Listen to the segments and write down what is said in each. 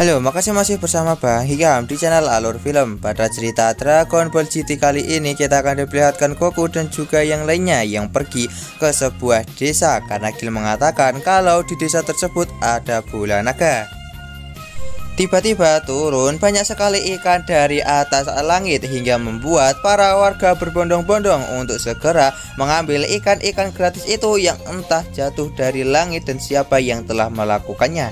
Halo, makasih masih bersama Bang Hikam di channel Alur Film. Pada cerita Dragon Ball GT kali ini kita akan diperlihatkan Goku dan juga yang lainnya yang pergi ke sebuah desa karena Gil mengatakan kalau di desa tersebut ada bola naga. Tiba-tiba turun banyak sekali ikan dari atas langit hingga membuat para warga berbondong-bondong untuk segera mengambil ikan-ikan gratis itu yang entah jatuh dari langit dan siapa yang telah melakukannya.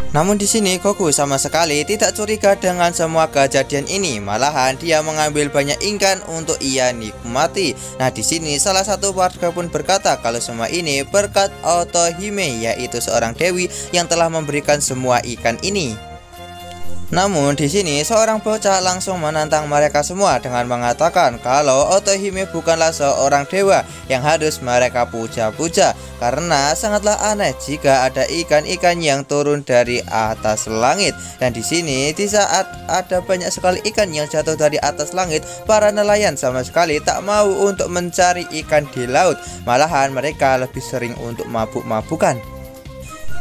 Namun di sini Goku sama sekali tidak curiga dengan semua kejadian ini, malahan dia mengambil banyak ikan untuk ia nikmati. Nah, di sini salah satu warga pun berkata kalau semua ini berkat Otohime, yaitu seorang dewi yang telah memberikan semua ikan ini. Namun di sini seorang bocah langsung menantang mereka semua dengan mengatakan kalau Otohime bukanlah seorang dewa yang harus mereka puja-puja, karena sangatlah aneh jika ada ikan-ikan yang turun dari atas langit. Dan di sini di saat ada banyak sekali ikan yang jatuh dari atas langit, para nelayan sama sekali tak mau untuk mencari ikan di laut, malahan mereka lebih sering untuk mabuk-mabukan.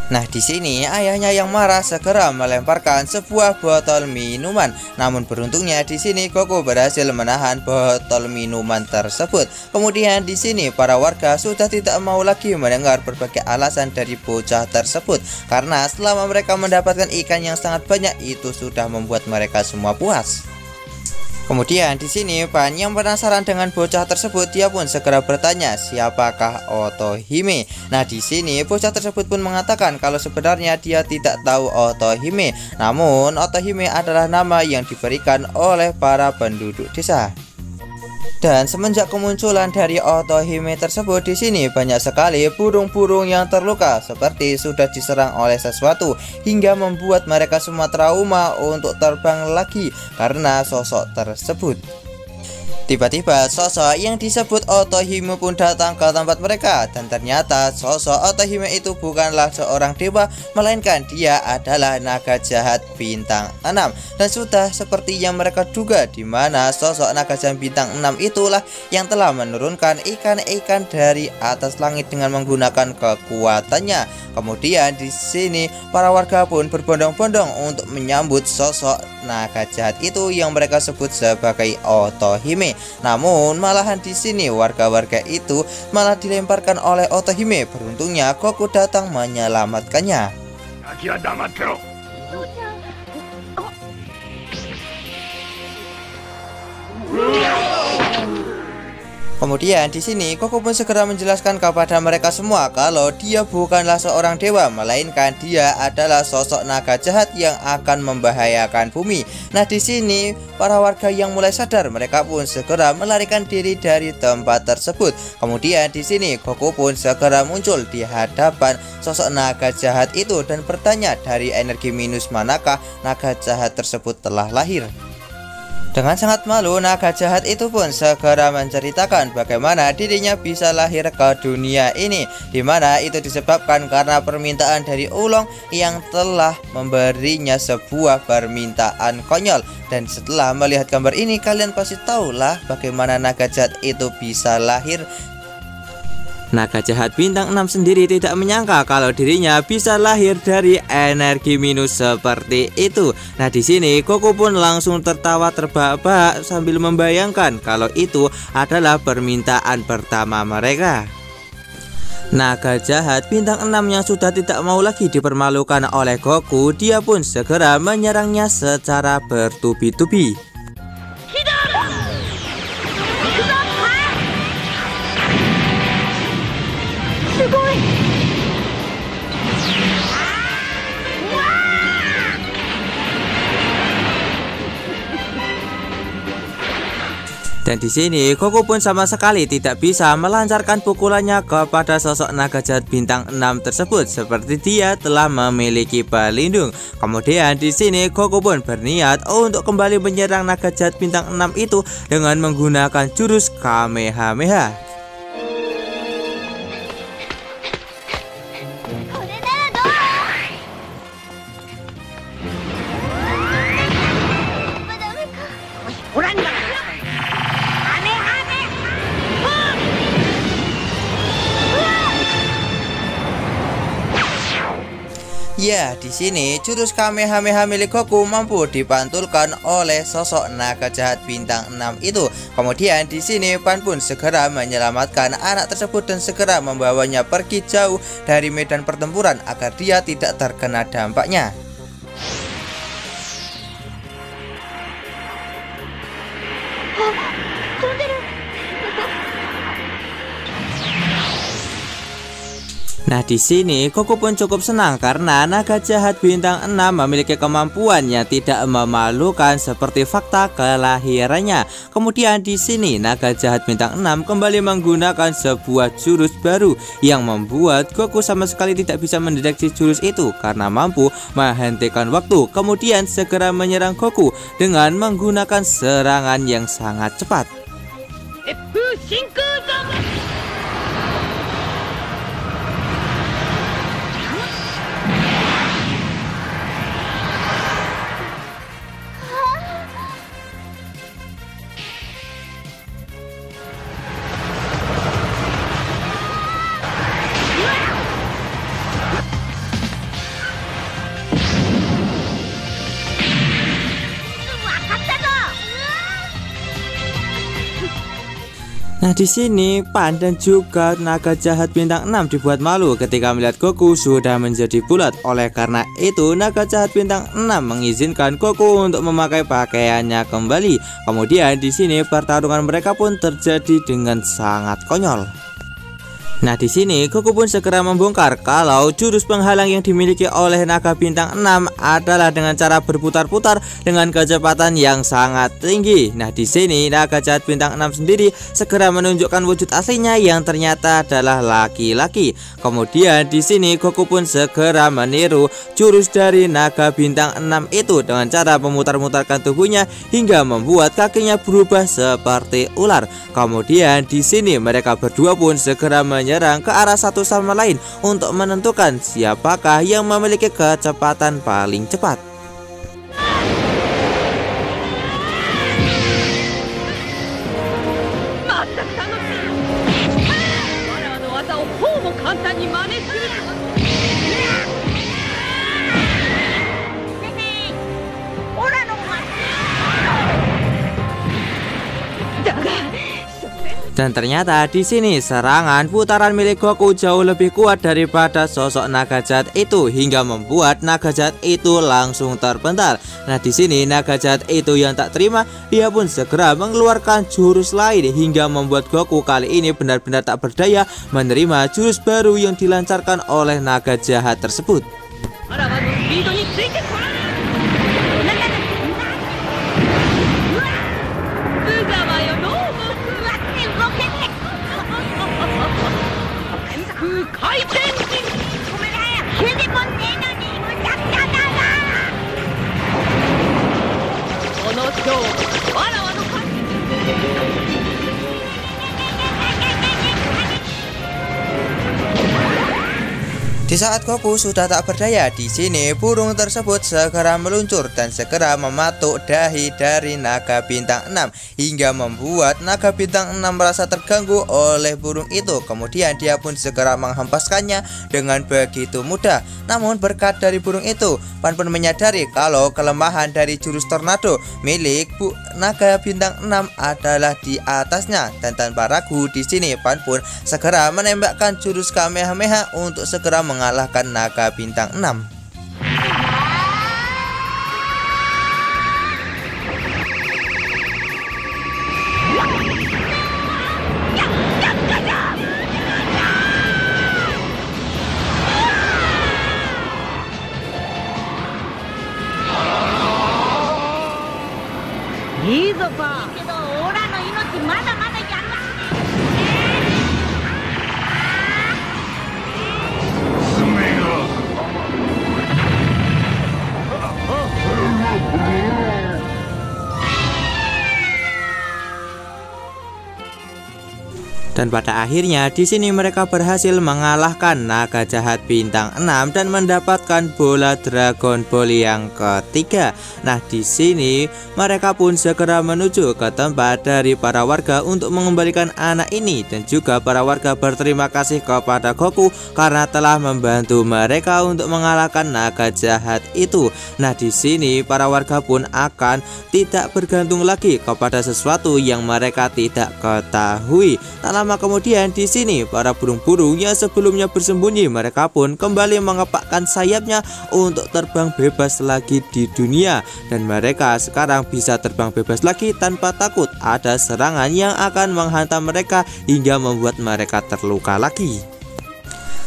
Nah, di sini ayahnya yang marah segera melemparkan sebuah botol minuman. Namun beruntungnya di sini Goku berhasil menahan botol minuman tersebut. Kemudian di sini para warga sudah tidak mau lagi mendengar berbagai alasan dari bocah tersebut, karena selama mereka mendapatkan ikan yang sangat banyak itu sudah membuat mereka semua puas. Kemudian di sini Pan yang penasaran dengan bocah tersebut, dia pun segera bertanya siapakah Otohime. Nah, di sini bocah tersebut pun mengatakan kalau sebenarnya dia tidak tahu Otohime, namun Otohime adalah nama yang diberikan oleh para penduduk desa. Dan semenjak kemunculan dari Otohime tersebut, di sini banyak sekali burung-burung yang terluka seperti sudah diserang oleh sesuatu hingga membuat mereka semua trauma untuk terbang lagi karena sosok tersebut. Tiba-tiba sosok yang disebut Otohime pun datang ke tempat mereka, dan ternyata sosok Otohime itu bukanlah seorang dewa, melainkan dia adalah naga jahat bintang 6. Dan sudah seperti yang mereka duga, di mana sosok naga jahat bintang 6 itulah yang telah menurunkan ikan-ikan dari atas langit dengan menggunakan kekuatannya. Kemudian di sini para warga pun berbondong-bondong untuk menyambut sosok naga jahat itu yang mereka sebut sebagai Otohime. Namun malahan di sini warga-warga itu malah dilemparkan oleh Otohime. Beruntungnya Goku datang menyelamatkannya. Kemudian di sini Goku pun segera menjelaskan kepada mereka semua kalau dia bukanlah seorang dewa, melainkan dia adalah sosok naga jahat yang akan membahayakan bumi. Nah, di sini para warga yang mulai sadar, mereka pun segera melarikan diri dari tempat tersebut. Kemudian di sini Goku pun segera muncul di hadapan sosok naga jahat itu dan bertanya dari energi minus manakah naga jahat tersebut telah lahir. Dengan sangat malu, naga jahat itu pun segera menceritakan bagaimana dirinya bisa lahir ke dunia ini, dimana itu disebabkan karena permintaan dari Ulong yang telah memberinya sebuah permintaan konyol. Dan setelah melihat gambar ini, kalian pasti tahulah bagaimana naga jahat itu bisa lahir. Naga jahat bintang 6 sendiri tidak menyangka kalau dirinya bisa lahir dari energi minus seperti itu. Nah, di sini Goku pun langsung tertawa terbahak-bahak sambil membayangkan kalau itu adalah permintaan pertama mereka. Naga jahat bintang 6 yang sudah tidak mau lagi dipermalukan oleh Goku, dia pun segera menyerangnya secara bertubi-tubi. Dan di sini Goku pun sama sekali tidak bisa melancarkan pukulannya kepada sosok naga jahat bintang 6 tersebut seperti dia telah memiliki pelindung. Kemudian di sini Goku pun berniat untuk kembali menyerang naga jahat bintang 6 itu dengan menggunakan jurus Kamehameha. Ya, di sini jurus Kamehameha milik Goku mampu dipantulkan oleh sosok naga jahat bintang 6 itu. Kemudian di sini Pan pun segera menyelamatkan anak tersebut dan segera membawanya pergi jauh dari medan pertempuran agar dia tidak terkena dampaknya. Nah, di sini Goku pun cukup senang karena naga jahat bintang 6 memiliki kemampuan yang tidak memalukan seperti fakta kelahirannya. Kemudian di sini naga jahat bintang 6 kembali menggunakan sebuah jurus baru yang membuat Goku sama sekali tidak bisa mendeteksi jurus itu karena mampu menghentikan waktu. Kemudian segera menyerang Goku dengan menggunakan serangan yang sangat cepat. Nah, di sini Pan dan juga naga jahat bintang 6 dibuat malu ketika melihat Goku sudah menjadi bulat. Oleh karena itu, naga jahat bintang 6 mengizinkan Goku untuk memakai pakaiannya kembali. Kemudian di sini pertarungan mereka pun terjadi dengan sangat konyol. Nah, di sini Goku pun segera membongkar kalau jurus penghalang yang dimiliki oleh naga bintang 6 adalah dengan cara berputar-putar dengan kecepatan yang sangat tinggi. Nah, di sini naga jahat bintang 6 sendiri segera menunjukkan wujud aslinya yang ternyata adalah laki-laki. Kemudian di sini Goku pun segera meniru jurus dari naga bintang 6 itu dengan cara memutar-mutarkan tubuhnya hingga membuat kakinya berubah seperti ular. Kemudian di sini mereka berdua pun segera menyerang ke arah satu sama lain untuk menentukan siapakah yang memiliki kecepatan paling cepat. Dan ternyata di sini serangan putaran milik Goku jauh lebih kuat daripada sosok naga jahat itu hingga membuat naga jahat itu langsung terpental. Nah, di sini naga jahat itu yang tak terima, dia pun segera mengeluarkan jurus lain hingga membuat Goku kali ini benar-benar tak berdaya menerima jurus baru yang dilancarkan oleh naga jahat tersebut. Di saat Goku sudah tak berdaya, di sini burung tersebut segera meluncur dan segera mematuk dahi dari naga bintang 6 hingga membuat naga bintang 6 merasa terganggu oleh burung itu. Kemudian dia pun segera menghempaskannya dengan begitu mudah. Namun berkat dari burung itu, Pan pun menyadari kalau kelemahan dari jurus tornado milik naga bintang 6 adalah di atasnya, dan tanpa ragu di sini Pan pun segera menembakkan jurus Kamehameha untuk segera mengalahkan naga bintang 6. いいぞか。けどオラの命まだまだやらない。娘が。Dan pada akhirnya di sini mereka berhasil mengalahkan naga jahat bintang 6 dan mendapatkan bola Dragon Ball yang ketiga. Nah, di sini mereka pun segera menuju ke tempat dari para warga untuk mengembalikan anak ini, dan juga para warga berterima kasih kepada Goku karena telah membantu mereka untuk mengalahkan naga jahat itu. Nah, di sini para warga pun akan tidak bergantung lagi kepada sesuatu yang mereka tidak ketahui. Tak lama kemudian di sini para burung-burung yang sebelumnya bersembunyi, mereka pun kembali mengepakkan sayapnya untuk terbang bebas lagi di dunia, dan mereka sekarang bisa terbang bebas lagi tanpa takut ada serangan yang akan menghantam mereka hingga membuat mereka terluka lagi.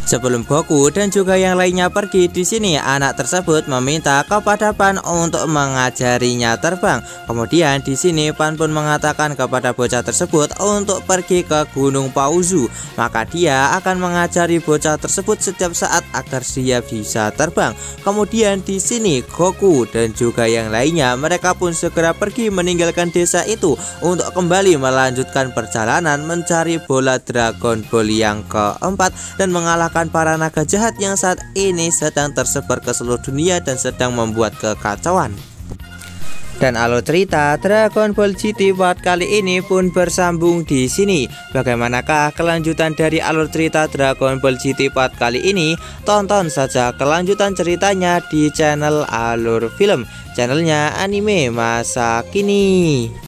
Sebelum Goku dan juga yang lainnya pergi, di sini anak tersebut meminta kepada Pan untuk mengajarinya terbang. Kemudian di sini Pan pun mengatakan kepada bocah tersebut untuk pergi ke Gunung Pauzu, maka dia akan mengajari bocah tersebut setiap saat agar dia bisa terbang. Kemudian di sini Goku dan juga yang lainnya mereka pun segera pergi meninggalkan desa itu untuk kembali melanjutkan perjalanan mencari bola Dragon Ball yang keempat dan mengalahkan para naga jahat yang saat ini sedang tersebar ke seluruh dunia dan sedang membuat kekacauan. Dan alur cerita Dragon Ball GT part kali ini pun bersambung di sini. Bagaimanakah kelanjutan dari alur cerita Dragon Ball GT part kali ini? Tonton saja kelanjutan ceritanya di channel Alur Film, channelnya anime masa kini.